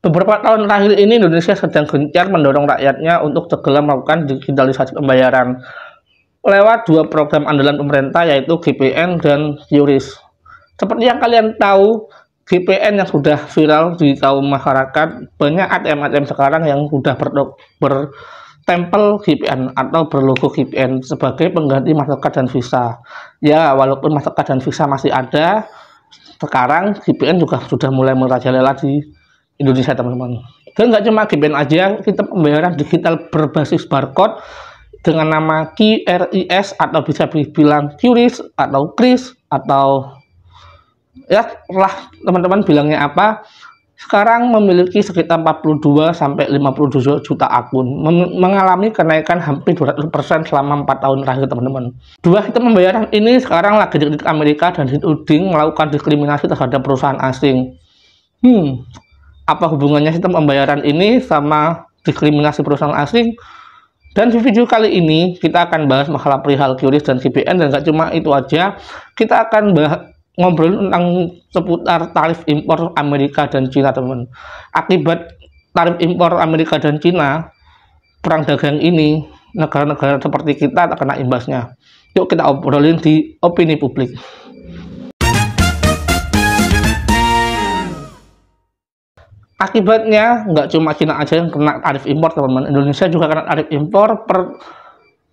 Beberapa tahun terakhir ini Indonesia sedang gencar mendorong rakyatnya untuk segera melakukan digitalisasi pembayaran lewat dua program andalan pemerintah yaitu GPN dan QRIS. Seperti yang kalian tahu, GPN yang sudah viral di kaum masyarakat, banyak ATM-ATM sekarang yang sudah bertempel GPN atau berlogo GPN sebagai pengganti Mastercard dan Visa. Ya, walaupun Mastercard dan Visa masih ada, sekarang GPN juga sudah mulai merajalela di Indonesia, teman-teman. Dan nggak cuma GPN aja, sistem pembayaran digital berbasis barcode dengan nama QRIS atau bisa dibilang QRIS atau KRIS atau ya lah teman-teman bilangnya apa, sekarang memiliki sekitar 42 sampai 57 juta akun, mengalami kenaikan hampir 200% selama 4 tahun terakhir, teman-teman. Dua sistem pembayaran ini sekarang lagi di Amerika dan dituding melakukan diskriminasi terhadap perusahaan asing. Apa hubungannya sistem pembayaran ini sama diskriminasi perusahaan asing? Dan di video kali ini kita akan bahas masalah perihal QRIS dan GPN, dan gak cuma itu aja, kita akan ngobrol tentang seputar tarif impor Amerika dan Cina, teman-teman. Akibat tarif impor Amerika dan Cina, perang dagang ini, negara-negara seperti kita terkena imbasnya. Yuk kita obrolin di opini publik. Akibatnya nggak cuma Cina aja yang kena tarif impor, teman-teman. Indonesia juga kena tarif impor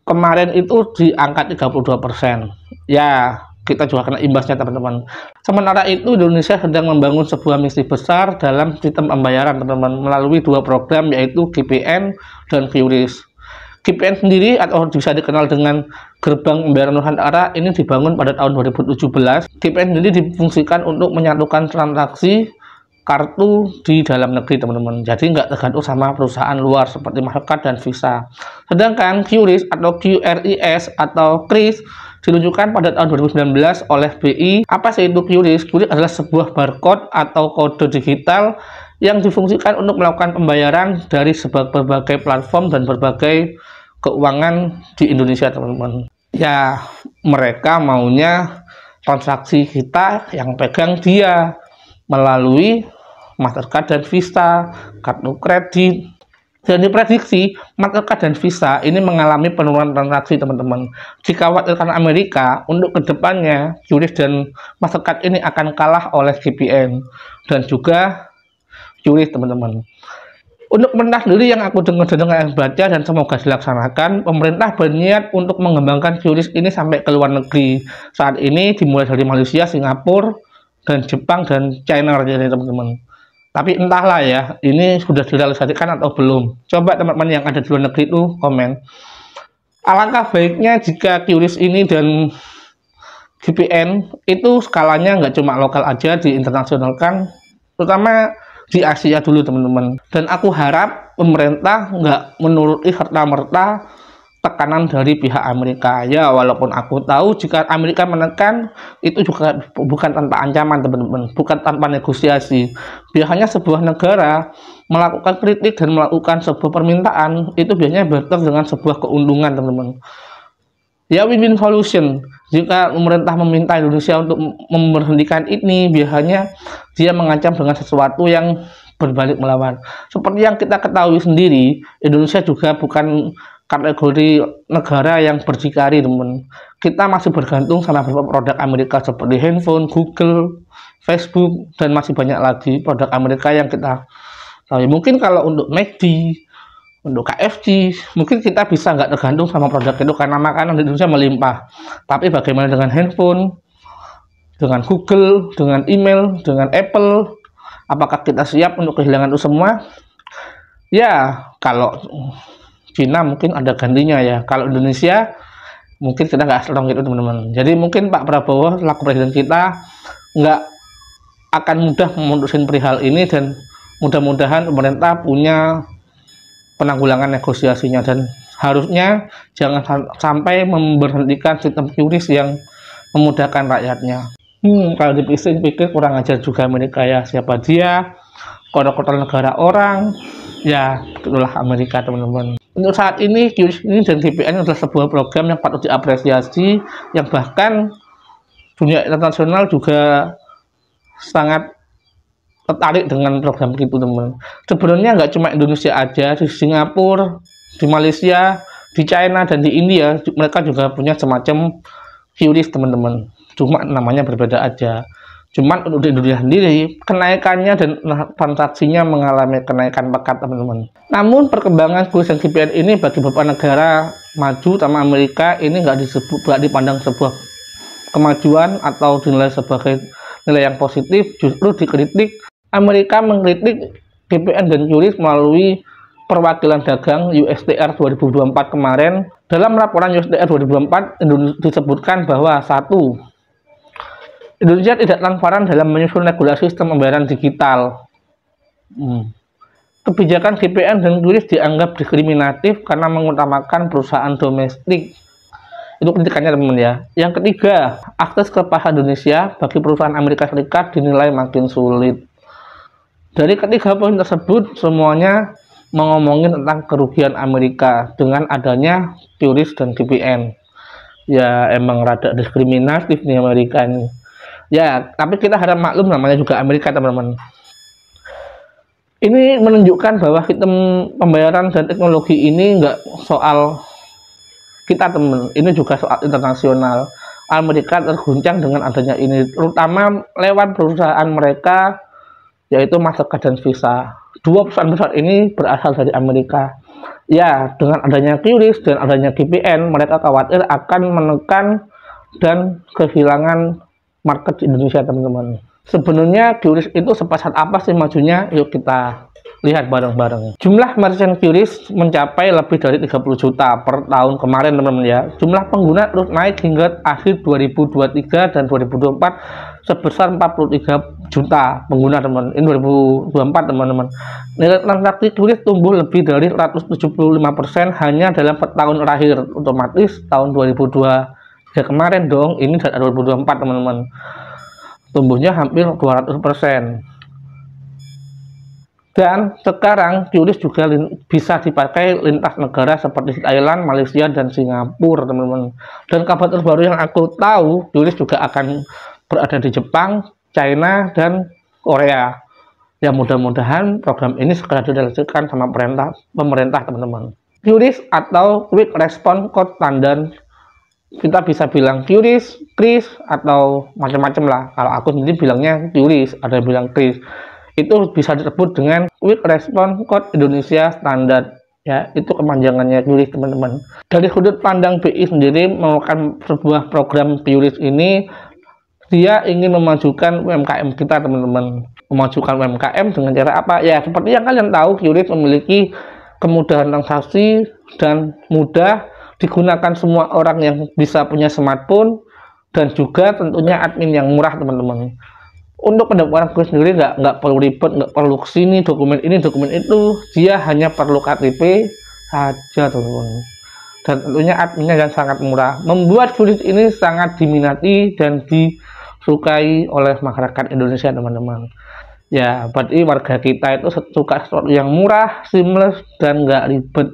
kemarin itu di angka 32%. Ya, kita juga kena imbasnya, teman-teman. Sementara itu Indonesia sedang membangun sebuah misi besar dalam sistem pembayaran, teman-teman, melalui dua program yaitu GPN dan QRIS. GPN sendiri atau bisa dikenal dengan Gerbang Pembayaran Nusantara ini dibangun pada tahun 2017. GPN sendiri difungsikan untuk menyatukan transaksi kartu di dalam negeri, teman-teman. Jadi nggak tergantung sama perusahaan luar seperti Mastercard dan Visa. Sedangkan QRIS atau QRIS atau KRIS diluncurkan pada tahun 2019 oleh BI. Apa sih itu QRIS? QRIS adalah sebuah barcode atau kode digital yang difungsikan untuk melakukan pembayaran dari berbagai platform dan berbagai keuangan di Indonesia, teman-teman. Ya, mereka maunya transaksi kita yang pegang dia melalui Mastercard dan Visa, kartu kredit. Dan diprediksi Mastercard dan Visa ini mengalami penurunan transaksi, teman-teman. Dikhawatirkan Amerika untuk kedepannya QRIS dan Mastercard ini akan kalah oleh GPN dan juga QRIS, teman-teman. Untuk pemerintah sendiri yang aku dengar baca dan semoga dilaksanakan, pemerintah berniat untuk mengembangkan QRIS ini sampai ke luar negeri. Saat ini dimulai dari Malaysia, Singapura, dan Jepang dan China, teman-teman. Tapi entahlah ya, ini sudah direalisasikan atau belum. Coba teman-teman yang ada di luar negeri itu komen. Alangkah baiknya jika QRIS ini dan GPN itu skalanya nggak cuma lokal aja, diinternasionalkan, terutama di Asia dulu, teman-teman. Dan aku harap pemerintah nggak menuruti serta-merta tekanan dari pihak Amerika. Ya, walaupun aku tahu jika Amerika menekan itu juga bukan tanpa ancaman, teman-teman, bukan tanpa negosiasi. Biasanya sebuah negara melakukan kritik dan melakukan sebuah permintaan itu biasanya bertemu dengan sebuah keuntungan, teman-teman. Ya, win-win solution. Jika pemerintah meminta Indonesia untuk memberhentikan ini, biasanya dia mengancam dengan sesuatu yang berbalik melawan. Seperti yang kita ketahui sendiri, Indonesia juga bukan kategori negara yang berdikari, teman. Kita masih bergantung sama beberapa produk Amerika seperti handphone, Google, Facebook, dan masih banyak lagi produk Amerika yang kita tahu. Mungkin kalau untuk McD, untuk KFC, mungkin kita bisa nggak tergantung sama produk itu karena makanan di Indonesia melimpah. Tapi bagaimana dengan handphone, dengan Google, dengan email, dengan Apple? Apakah kita siap untuk kehilangan itu semua? Ya, kalau Cina mungkin ada gantinya ya. Kalau Indonesia mungkin kita nggak strong gitu, teman-teman. Jadi mungkin Pak Prabowo selaku presiden kita nggak akan mudah memutuskan perihal ini, dan mudah-mudahan pemerintah punya penanggulangan negosiasinya, dan harusnya jangan sampai memberhentikan sistem QRIS yang memudahkan rakyatnya. Kalau dipikir kurang ajar juga Amerika ya. Siapa dia? Kotor-kotor negara orang. Ya, itulah Amerika, teman-teman. Untuk saat ini, QRIS ini dan GPN adalah sebuah program yang patut diapresiasi, yang bahkan dunia internasional juga sangat tertarik dengan program itu teman. Sebenarnya nggak cuma Indonesia aja, di Singapura, di Malaysia, di China dan di India mereka juga punya semacam QRIS teman-teman. Cuma namanya berbeda aja. Cuman untuk di Indonesia sendiri kenaikannya dan transaksinya mengalami kenaikan pekat teman-teman. Namun perkembangan QRIS dan VPN ini bagi beberapa negara maju sama Amerika ini nggak dipandang sebuah kemajuan atau dinilai sebagai nilai yang positif, justru dikritik. Amerika mengkritik VPN dan QRIS melalui perwakilan dagang USTR 2024 kemarin. Dalam laporan USTR 2024 disebutkan bahwa 1. Indonesia tidak transparan dalam menyusun regulasi sistem pembayaran digital. Kebijakan VPN dan QRIS dianggap diskriminatif karena mengutamakan perusahaan domestik. Itu kritikannya teman-teman ya. Yang ketiga, akses ke pasar Indonesia bagi perusahaan Amerika Serikat dinilai makin sulit. Dari ketiga poin tersebut, semuanya ngomongin tentang kerugian Amerika dengan adanya QRIS dan VPN. Ya, emang rada diskriminatif nih Amerika ini. Ya, tapi kita harap maklum namanya juga Amerika, teman-teman. Ini menunjukkan bahwa sistem pembayaran dan teknologi ini nggak soal kita, teman. Ini juga soal internasional. Amerika terguncang dengan adanya ini, terutama lewat perusahaan mereka, yaitu Mastercard dan Visa. Dua perusahaan besar ini berasal dari Amerika. Ya, dengan adanya QRIS dan adanya VPN, mereka khawatir akan menekan dan kehilangan market di Indonesia, teman-teman. Sebenarnya QRIS itu sepasat apa sih majunya? Yuk kita lihat bareng-bareng. Jumlah merchant QRIS mencapai lebih dari 30 juta per tahun kemarin, teman-teman ya. Jumlah pengguna terus naik hingga akhir 2023 dan 2024 sebesar 43 juta pengguna, teman. Ini 2024, teman-teman. Nilai transaksi QRIS tumbuh lebih dari 175% hanya dalam setahun terakhir. Otomatis tahun 2002 ya kemarin dong, ini dari 2024, teman-teman. Tumbuhnya hampir 200%. Dan sekarang QRIS juga bisa dipakai lintas negara seperti Thailand, Malaysia, dan Singapura, teman-teman. Dan kabar terbaru yang aku tahu, QRIS juga akan berada di Jepang, China, dan Korea. Ya, mudah-mudahan program ini segera direalisasikan sama pemerintah, teman-teman. QRIS atau Quick Response Code Standard, kita bisa bilang QRIS, KRIS, atau macam-macam lah. Kalau aku sendiri bilangnya QRIS, ada yang bilang KRIS. Itu bisa disebut dengan Quick Response Code Indonesia Standard. Ya, itu kepanjangannya QRIS, teman-teman. Dari sudut pandang BI sendiri, melakukan sebuah program QRIS ini, dia ingin memajukan UMKM kita, teman-teman. Memajukan UMKM dengan cara apa? Ya, seperti yang kalian tahu, QRIS memiliki kemudahan transaksi dan mudah digunakan semua orang yang bisa punya smartphone, dan juga tentunya admin yang murah, teman-teman. Untuk pendaftaran QRIS sendiri nggak perlu ribet, nggak perlu kesini dokumen ini dokumen itu, dia hanya perlu KTP saja, teman-teman. Dan tentunya adminnya yang sangat murah, membuat QRIS ini sangat diminati dan disukai oleh masyarakat Indonesia, teman-teman. Ya, berarti warga kita itu suka sesuatu yang murah, seamless, dan nggak ribet.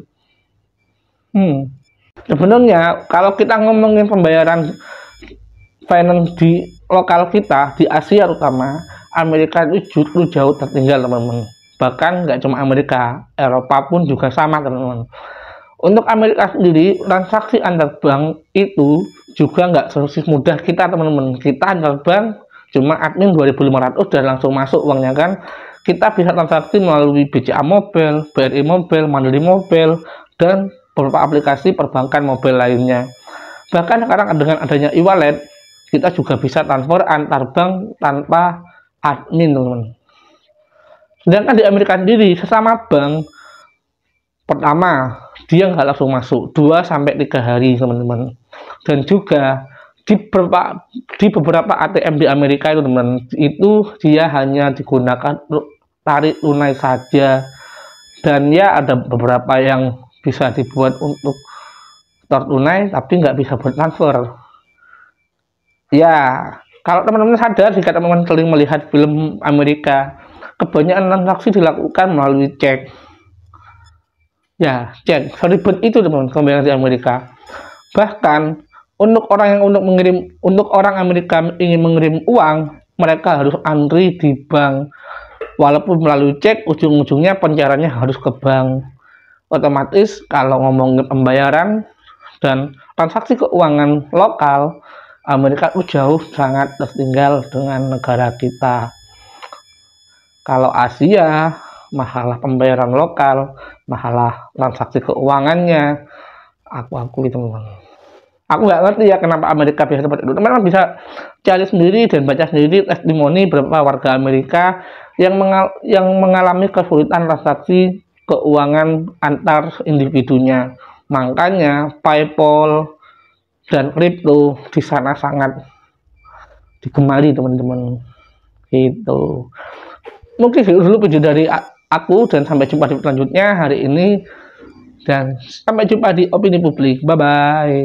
Sebenarnya kalau kita ngomongin pembayaran finance di lokal kita, di Asia terutama, Amerika itu justru jauh tertinggal, teman-teman. Bahkan nggak cuma Amerika, Eropa pun juga sama, teman-teman. Untuk Amerika sendiri, transaksi antar bank itu juga nggak semudah kita, teman-teman. Kita antar bank cuma admin 2.500 dan langsung masuk uangnya, kan. Kita bisa transaksi melalui BCA Mobile, BRI Mobile, Mandiri Mobile, dan beberapa aplikasi perbankan mobile lainnya. Bahkan sekarang dengan adanya e-wallet, kita juga bisa transfer antar bank tanpa admin, teman-teman. Sedangkan di Amerika sendiri, sesama bank, pertama, dia nggak langsung masuk, 2-3 hari, teman-teman. Dan juga di beberapa ATM di Amerika itu, teman-teman, itu dia hanya digunakan tarik tunai saja. Dan ya ada beberapa yang bisa dibuat untuk store tunai, tapi nggak bisa buat transfer. Ya, kalau teman-teman sadar, jika teman-teman sering melihat film Amerika, kebanyakan transaksi dilakukan melalui cek. Ya, cek. Seribet itu, teman-teman, pembayaran di Amerika. Bahkan untuk orang Amerika ingin mengirim uang, mereka harus antri di bank. walaupun melalui cek, ujung-ujungnya pencairannya harus ke bank. Otomatis kalau ngomongin pembayaran dan transaksi keuangan lokal, Amerika itu jauh sangat tertinggal dengan negara kita. Kalau Asia, masalah pembayaran lokal, masalah transaksi keuangannya, aku akui teman-teman. Aku nggak ngerti ya kenapa Amerika bisa seperti itu. Teman-teman bisa cari sendiri dan baca sendiri testimoni beberapa warga Amerika yang mengalami kesulitan transaksi keuangan antar individunya. Makanya PayPal dan kripto di sana sangat digemari teman-teman. Gitu. Mungkin dulu video dari aku, dan sampai jumpa di selanjutnya hari ini, dan sampai jumpa di Opini Publik. Bye bye.